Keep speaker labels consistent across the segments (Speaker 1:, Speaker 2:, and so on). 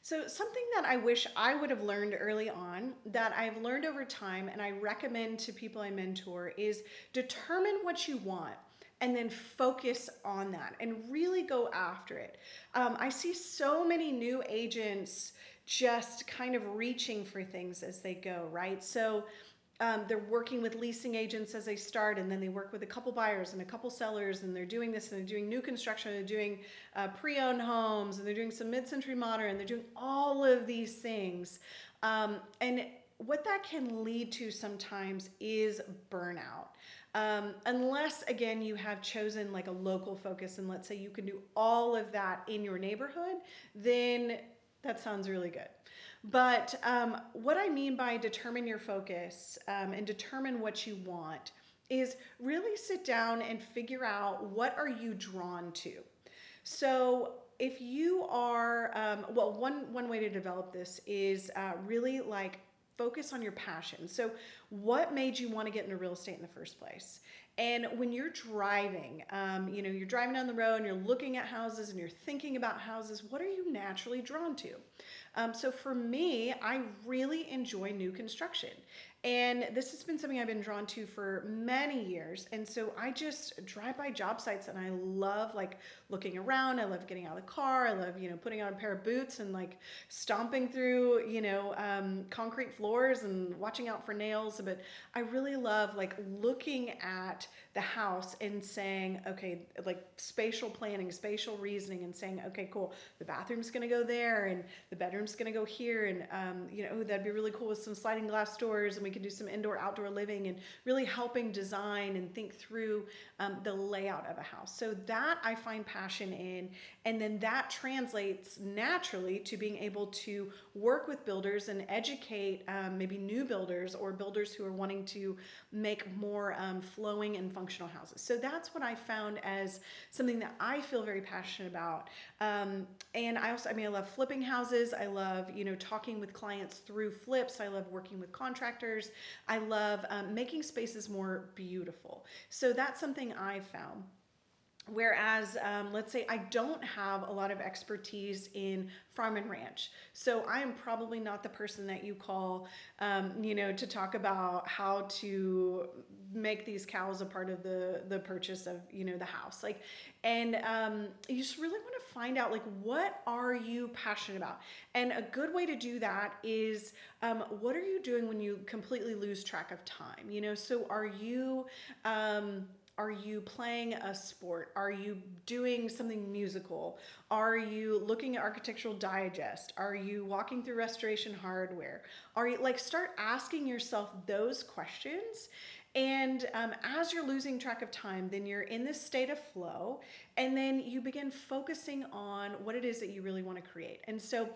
Speaker 1: So, something that I wish I would have learned early on that I've learned over time and I recommend to people I mentor is determine what you want and then focus on that and really go after it. I see so many new agents just kind of reaching for things as they go, right? So, they're working with leasing agents as they start, and then they work with a couple buyers and a couple sellers, and they're doing this, and they're doing new construction, they're doing pre-owned homes, and they're doing some mid-century modern, and they're doing all of these things. And what that can lead to sometimes is burnout. Unless, again, you have chosen like a local focus, and let's say you can do all of that in your neighborhood, then that sounds really good. But what I mean by determine your focus and determine what you want is really sit down and figure out what are you drawn to. So if you are, well, one way to develop this is really like focus on your passion. So what made you want to get into real estate in the first place? And when you're driving, you're driving down the road and you're looking at houses and you're thinking about houses, what are you naturally drawn to? So for me, I really enjoy new construction. And this has been something I've been drawn to for many years. And so I just drive by job sites and I love like looking around. I love getting out of the car. I love, putting on a pair of boots and like stomping through, concrete floors and watching out for nails. But I really love like looking at the house and saying, okay, like spatial planning, spatial reasoning, and saying, okay, cool, the bathroom's going to go there and the bedroom's going to go here. And, that'd be really cool with some sliding glass doors, and we could do some indoor outdoor living, and really helping design and think through the layout of a house. So that I find passion in. And then that translates naturally to being able to work with builders and educate maybe new builders or builders who are wanting to make more flowing and functional houses. So that's what I found as something that I feel very passionate about. And I love flipping houses. I love, talking with clients through flips. I love working with contractors. I love making spaces more beautiful. So that's something I found. Whereas, let's say I don't have a lot of expertise in farm and ranch. So I am probably not the person that you call, to talk about how to make these cows a part of the purchase of, the house. You just really want to find out, like, what are you passionate about? And a good way to do that is, what are you doing when you completely lose track of time? So are you playing a sport? Are you doing something musical? Are you looking at Architectural Digest? Are you walking through Restoration Hardware? Are you start asking yourself those questions? And as you're losing track of time, then you're in this state of flow, and then you begin focusing on what it is that you really want to create. And so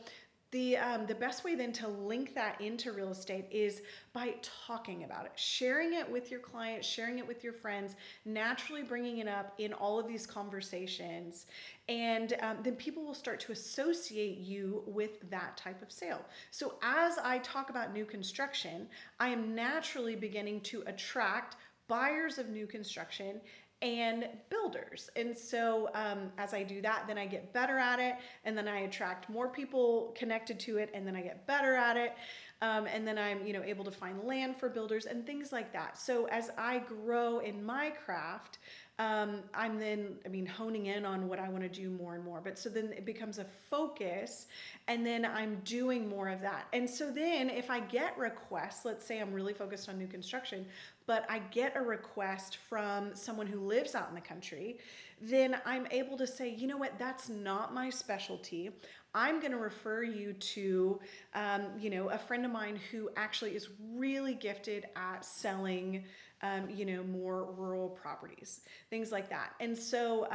Speaker 1: the best way then to link that into real estate is by talking about it, sharing it with your clients, sharing it with your friends, naturally bringing it up in all of these conversations. And then people will start to associate you with that type of sale. So as I talk about new construction, I am naturally beginning to attract buyers of new construction and builders. And so as I do that, then I get better at it, and then I attract more people connected to it, and then I get better at it. And then I'm able to find land for builders and things like that. So as I grow in my craft, I'm then honing in on what I want to do more and more. But so then it becomes a focus, and then I'm doing more of that. And so then if I get requests, let's say I'm really focused on new construction, but I get a request from someone who lives out in the country, then I'm able to say, you know what, that's not my specialty. I'm going to refer you to, a friend of mine who actually is really gifted at selling, more rural properties, things like that. And so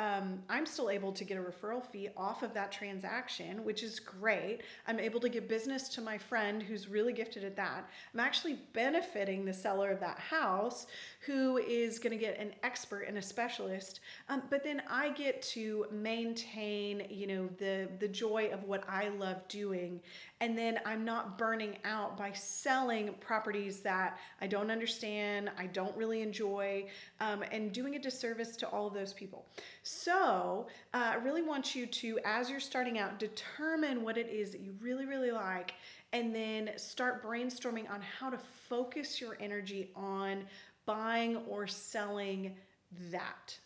Speaker 1: I'm still able to get a referral fee off of that transaction, which is great. I'm able to give business to my friend who's really gifted at that. I'm actually benefiting the seller of that house, who is going to get an expert and a specialist. But then I get to maintain, the joy of what I love doing. And then I'm not burning out by selling properties that I don't understand, I don't really enjoy, and doing a disservice to all of those people. So I really want you to, as you're starting out, determine what it is that you really, really like, and then start brainstorming on how to focus your energy on buying or selling that.